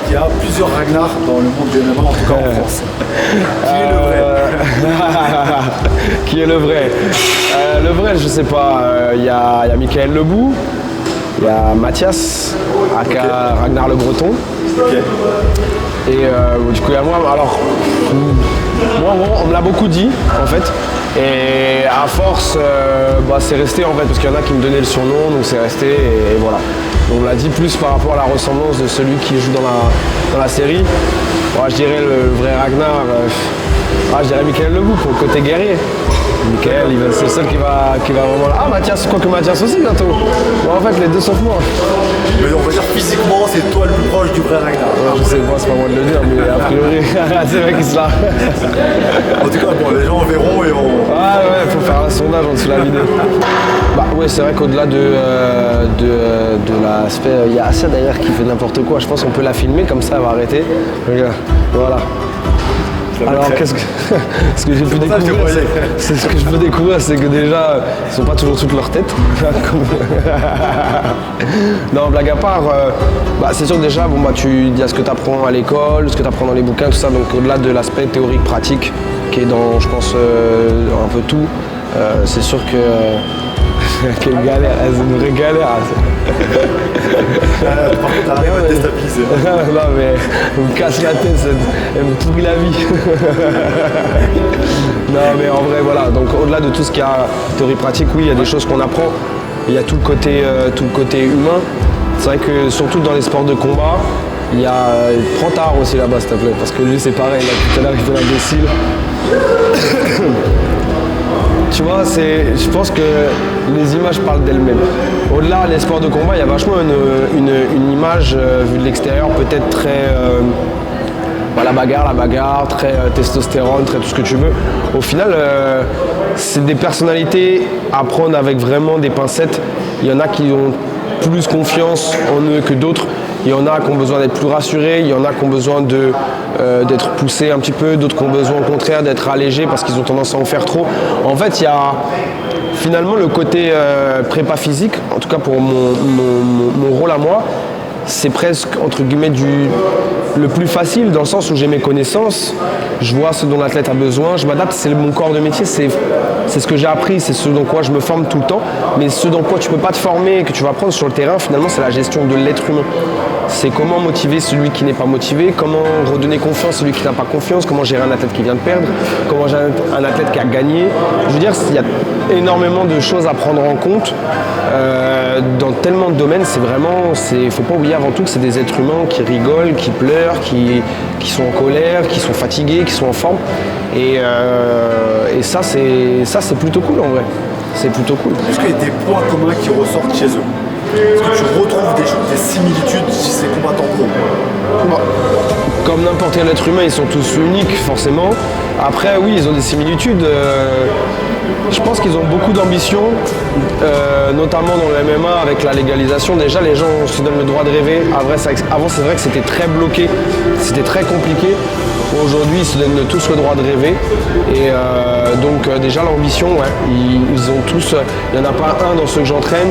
qu'il y a plusieurs Ragnar dans le monde du MMA, en tout cas en France. Qui est le vrai? Qui est le vrai? Le vrai, je sais pas. Il y a Michael Lebou, il y a Mathias, aka Ragnar le Breton. Okay. Et du coup, il y a moi. Alors, moi, on me l'a beaucoup dit, en fait. Et à force, c'est resté, en fait, parce qu'il y en a qui me donnaient le surnom, donc c'est resté, et voilà. On me l'a dit plus par rapport à la ressemblance de celui qui joue dans la série. Je dirais le vrai Ragnar, je dirais Michael Lebou pour le côté guerrier. Michael, c'est le seul qui va vraiment... Ah, Mathias, quoique Mathias aussi bientôt. Bon, en fait, les deux sauf moi. Mais on va dire physiquement, c'est toi le plus proche du vrai Ragnar. Je sais pas, c'est pas moi de le dire, mais a priori, c'est vrai qu'il se l'a. En tout cas, bon, les gens verront et on... Ah ouais, il faut faire un sondage en dessous de la vidéo. Ouais, c'est vrai qu'au-delà de l'aspect, il y a Assa d'ailleurs qui fait n'importe quoi. Je pense qu'on peut la filmer, comme ça elle va arrêter. Regarde, voilà. Alors qu'est-ce que j'ai pu découvrir, c'est ce que je peux découvrir, c'est que déjà ils sont pas toujours toutes leur tête. Non, blague à part, c'est sûr que déjà il y a ce que tu apprends à l'école, ce que tu apprends dans les bouquins, tout ça, donc au-delà de l'aspect théorique pratique qui est dans, je pense, un peu tout, c'est sûr que quelle galère, c'est une vraie galère. Par contre, t'arrives à te déstabiliser. Non mais elle me casse la tête, elle me pourrit la vie. Non mais en vrai voilà, donc au-delà de tout ce qu'il y a théorie pratique, oui, il y a des choses qu'on apprend. Il y a tout le côté humain. C'est vrai que surtout dans les sports de combat, il y a prends ta aussi là-bas s'il te plaît, parce que lui c'est pareil, là, tout à l'heure il fait l'imbécile. Tu vois, je pense que les images parlent d'elles-mêmes. Au-delà des sports de combat, il y a vachement une image vue de l'extérieur, peut-être très la bagarre, très testostérone, très tout ce que tu veux. Au final, c'est des personnalités à prendre avec vraiment des pincettes. Il y en a qui ont plus confiance en eux que d'autres. Il y en a qui ont besoin d'être plus rassurés, il y en a qui ont besoin d'être poussés un petit peu, d'autres qui ont besoin au contraire d'être allégés parce qu'ils ont tendance à en faire trop. En fait, il y a finalement le côté prépa physique, en tout cas pour mon rôle à moi, c'est presque entre guillemets le plus facile dans le sens où j'ai mes connaissances, je vois ce dont l'athlète a besoin, je m'adapte, c'est mon corps de métier, c'est ce que j'ai appris, c'est ce dans quoi je me forme tout le temps, mais ce dans quoi tu ne peux pas te former et que tu vas apprendre sur le terrain, finalement c'est la gestion de l'être humain. C'est comment motiver celui qui n'est pas motivé, comment redonner confiance à celui qui n'a pas confiance, comment gérer un athlète qui vient de perdre, comment gérer un athlète qui a gagné. Je veux dire, il y a énormément de choses à prendre en compte dans tellement de domaines. Il faut pas oublier avant tout que c'est des êtres humains qui rigolent, qui pleurent, qui sont en colère, qui sont fatigués, qui sont en forme. Et ça c'est plutôt cool en vrai. C'est plutôt cool. Est-ce qu'il y a des points communs qui ressortent chez eux? Est-ce que tu retrouves des similitudes chez ces combattants pro? Comme n'importe quel être humain, ils sont tous uniques forcément. Après oui, ils ont des similitudes. Je pense qu'ils ont beaucoup d'ambition, notamment dans le MMA avec la légalisation. Déjà, les gens se donnent le droit de rêver. Avant, c'est vrai que c'était très bloqué, c'était très compliqué. Aujourd'hui, ils se donnent tous le droit de rêver. Et donc, déjà, l'ambition, ouais, ils ont tous. Il n'y en a pas un dans ceux que j'entraîne.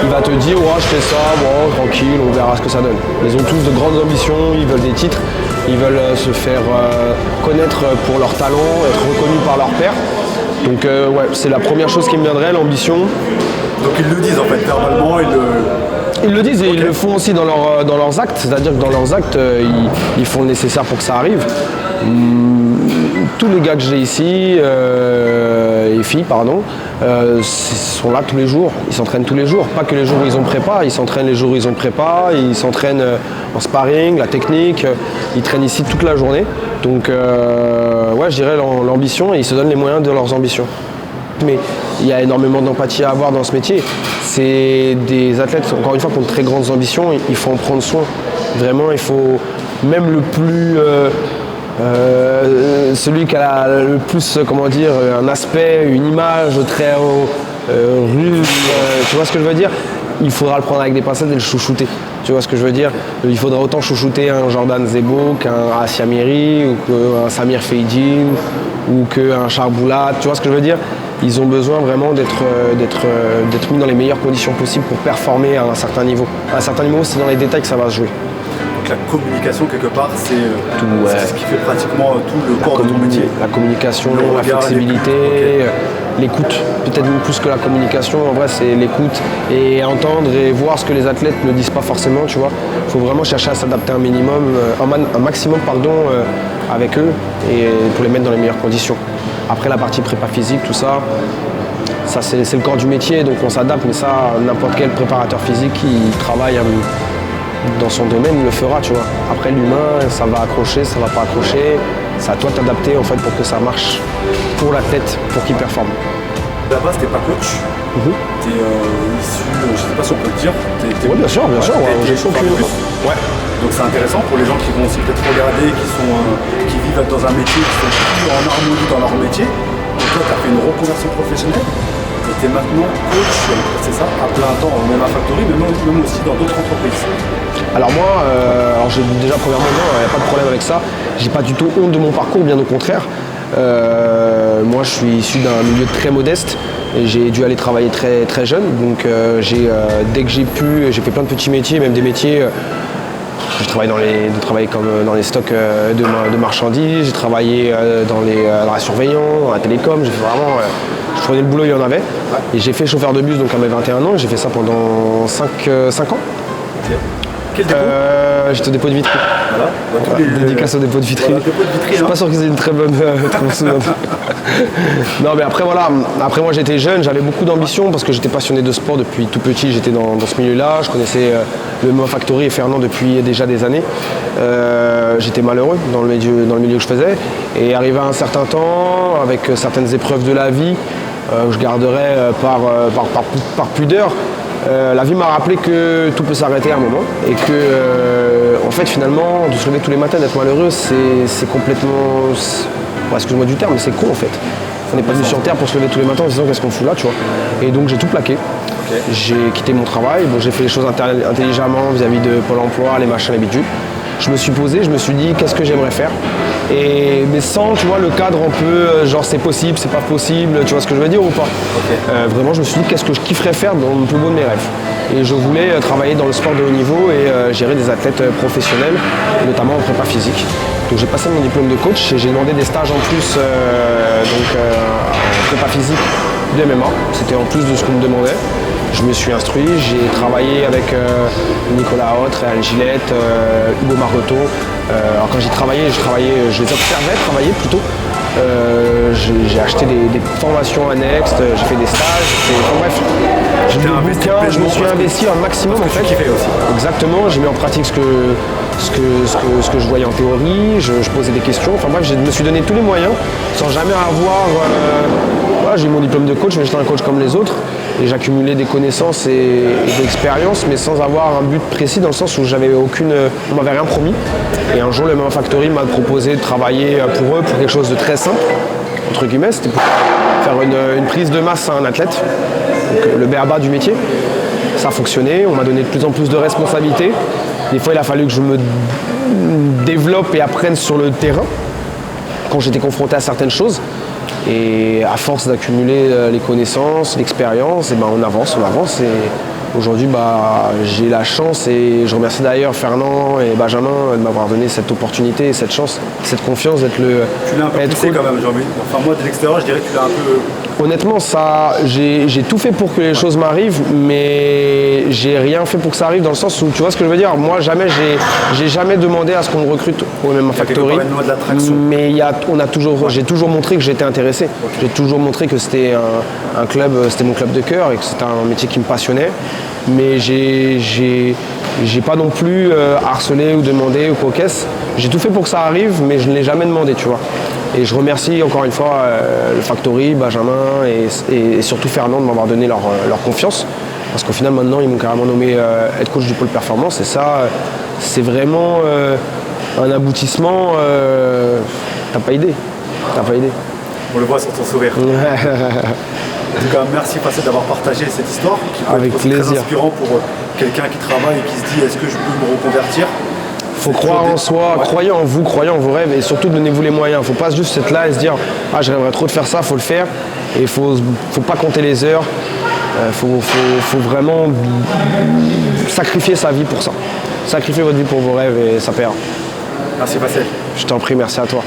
Il va te dire, ouais, je fais ça, bon, tranquille, on verra ce que ça donne. Ils ont tous de grandes ambitions, ils veulent des titres, ils veulent se faire connaître pour leur talent, être reconnus par leur père. Donc ouais, c'est la première chose qui me viendrait, l'ambition. Donc ils le disent en fait, verbalement, ils le disent et ils le font aussi dans leurs actes, c'est-à-dire que dans leurs actes, ils font le nécessaire pour que ça arrive. Tous les gars que j'ai ici, et filles, pardon, sont là tous les jours, ils s'entraînent tous les jours, pas que les jours où ils ont prépa, ils s'entraînent les jours où ils ont prépa, ils s'entraînent en sparring, la technique, ils traînent ici toute la journée. Donc ouais, je dirais l'ambition et ils se donnent les moyens de leurs ambitions. Mais il y a énormément d'empathie à avoir dans ce métier. C'est des athlètes, encore une fois, qui ont de très grandes ambitions, il faut en prendre soin. Vraiment, il faut, même le plus... celui qui a le plus, comment dire, un aspect, une image très rude, tu vois ce que je veux dire? Il faudra le prendre avec des pincettes et le chouchouter. Tu vois ce que je veux dire? Il faudra autant chouchouter un Jordan Zebo qu'un Asia Miri ou qu'un Samir Feidin ou qu'un Charboulat. Tu vois ce que je veux dire? Ils ont besoin vraiment d'être mis dans les meilleures conditions possibles pour performer à un certain niveau. À un certain niveau, c'est dans les détails que ça va se jouer. que la communication, quelque part, c'est ouais. ce qui fait pratiquement tout le corps de ton métier. La communication, Le la regard, flexibilité, l'écoute, peut-être même plus que la communication, en vrai c'est l'écoute et entendre et voir ce que les athlètes ne disent pas forcément, tu vois. Il faut vraiment chercher à s'adapter un minimum, un maximum avec eux et pour les mettre dans les meilleures conditions. Après la partie prépa physique, tout ça, c'est le corps du métier, donc on s'adapte, mais ça, n'importe quel préparateur physique qui travaille dans son domaine le fera, tu vois. Après l'humain, ça va accrocher, ça va pas accrocher, c'est à toi de t'adapter en fait pour que ça marche pour l'athlète, pour qu'il performe. À la base, t'es pas coach, t'es issu, je sais pas si on peut le dire. Oui, bien sûr, j'ai chaud cul. Ouais. Donc c'est intéressant pour les gens qui vont aussi peut-être regarder, qui vivent dans un métier, qui sont plus en harmonie dans leur métier. Donc toi, tu as fait une reconversion professionnelle et tu es maintenant coach, c'est ça, à plein temps en MMA Factory, mais même aussi dans d'autres entreprises. Alors moi, déjà premièrement, il n'y a pas de problème avec ça. J'ai pas du tout honte de mon parcours, bien au contraire. Moi, je suis issu d'un milieu très modeste et j'ai dû aller travailler très, très jeune. Donc dès que j'ai pu, j'ai fait plein de petits métiers, même des métiers. J'ai travaillé comme dans les stocks de marchandises, j'ai travaillé dans la surveillance, dans la télécom, j'ai fait vraiment. Je prenais le boulot, il y en avait. Et j'ai fait chauffeur de bus donc à mes 21 ans, j'ai fait ça pendant 5 ans. Okay. Quel dépôt J'étais au dépôt de Vitry. Voilà. Dédicace au dépôt de Vitry. Voilà, Je suis pas sûr qu'ils aient une très bonne tronçonneuse. Non mais après voilà, après moi j'étais jeune, j'avais beaucoup d'ambition parce que j'étais passionné de sport depuis tout petit, j'étais dans ce milieu-là, je connaissais le MMA Factory et Fernand depuis déjà des années. J'étais malheureux dans le milieu que je faisais et arrivé à un certain temps, avec certaines épreuves de la vie, je garderais par pudeur. La vie m'a rappelé que tout peut s'arrêter à un moment et que en fait finalement de se lever tous les matins d'être malheureux c'est complètement, excuse-moi du terme, mais c'est con en fait. On n'est pas venu sur terre pour se lever tous les matins en se disant qu'est-ce qu'on fout là, tu vois. Et donc j'ai tout plaqué. Okay. J'ai quitté mon travail, bon, j'ai fait les choses intelligemment vis-à-vis de Pôle emploi, les machins, les bidules. Je me suis posé, je me suis dit qu'est-ce que j'aimerais faire. Mais sans, tu vois, le cadre un peu, genre c'est possible, c'est pas possible, tu vois ce que je veux dire ou pas. Okay. Vraiment, je me suis dit qu'est-ce que je kifferais faire dans le plus beau de mes rêves. Et je voulais travailler dans le sport de haut niveau et gérer des athlètes professionnels, notamment en prépa physique. Donc j'ai passé mon diplôme de coach et j'ai demandé des stages en plus en prépa physique de MMA. C'était en plus de ce qu'on me demandait. Je me suis instruit, j'ai travaillé avec Nicolas Autre, Réal Gillette, Hugo Marotto. Alors quand j'y travaillais, je les observais travailler plutôt. J'ai acheté des formations annexes, j'ai fait des stages, bref, j'ai lu des bouquins, je me suis investi un maximum en fait. Exactement, j'ai mis en pratique ce que je voyais en théorie, je posais des questions, enfin bref, je me suis donné tous les moyens sans jamais avoir. Voilà, j'ai eu mon diplôme de coach, mais j'étais un coach comme les autres. Et j'accumulais des connaissances et de l'expérience, mais sans avoir un but précis, dans le sens où on m'avait rien promis. Et un jour, le MMA Factory m'a proposé de travailler pour eux, pour quelque chose de très simple, entre guillemets, c'était pour faire une prise de masse à un athlète, donc le b.a.-ba du métier. Ça a fonctionné, on m'a donné de plus en plus de responsabilités. Des fois, il a fallu que je me développe et apprenne sur le terrain, quand j'étais confronté à certaines choses. Et à force d'accumuler les connaissances, l'expérience, et ben on avance. Et aujourd'hui, j'ai la chance, et je remercie d'ailleurs Fernand et Benjamin de m'avoir donné cette opportunité, cette chance, cette confiance d'être le. Tu l'as un peu poussé quand même, j'ai envie. Enfin moi de l'extérieur, je dirais que tu l'as un peu. Honnêtement, j'ai tout fait pour que les choses m'arrivent, mais j'ai rien fait pour que ça arrive, dans le sens où, tu vois ce que je veux dire, moi j'ai jamais demandé à ce qu'on me recrute au MMA Factory, mais j'ai toujours montré que j'étais intéressé. Okay. J'ai toujours montré que c'était un club, c'était mon club de cœur et que c'était un métier qui me passionnait, mais j'ai pas non plus harcelé ou demandé ou quoi qu'est-ce. J'ai tout fait pour que ça arrive, mais je ne l'ai jamais demandé, tu vois. Et je remercie encore une fois le Factory, Benjamin et surtout Fernand de m'avoir donné leur confiance. Parce qu'au final, maintenant, ils m'ont carrément nommé head coach du pôle performance. Et ça, c'est vraiment un aboutissement. T'as pas idée. On le voit sur ton sourire. En tout cas, merci Facet d'avoir partagé cette histoire. Qui peut Avec être plaisir. Très inspirant pour quelqu'un qui travaille et qui se dit est-ce que je peux me reconvertir. Il faut croire en soi, croyez en vous, croyez en vos rêves et surtout donnez-vous les moyens. Il ne faut pas juste être là et se dire ah je rêverais trop de faire ça, il faut le faire. Et il ne faut pas compter les heures. Faut vraiment sacrifier sa vie pour ça. Sacrifier votre vie pour vos rêves et ça paiera. Merci Pascal. Je t'en prie, merci à toi.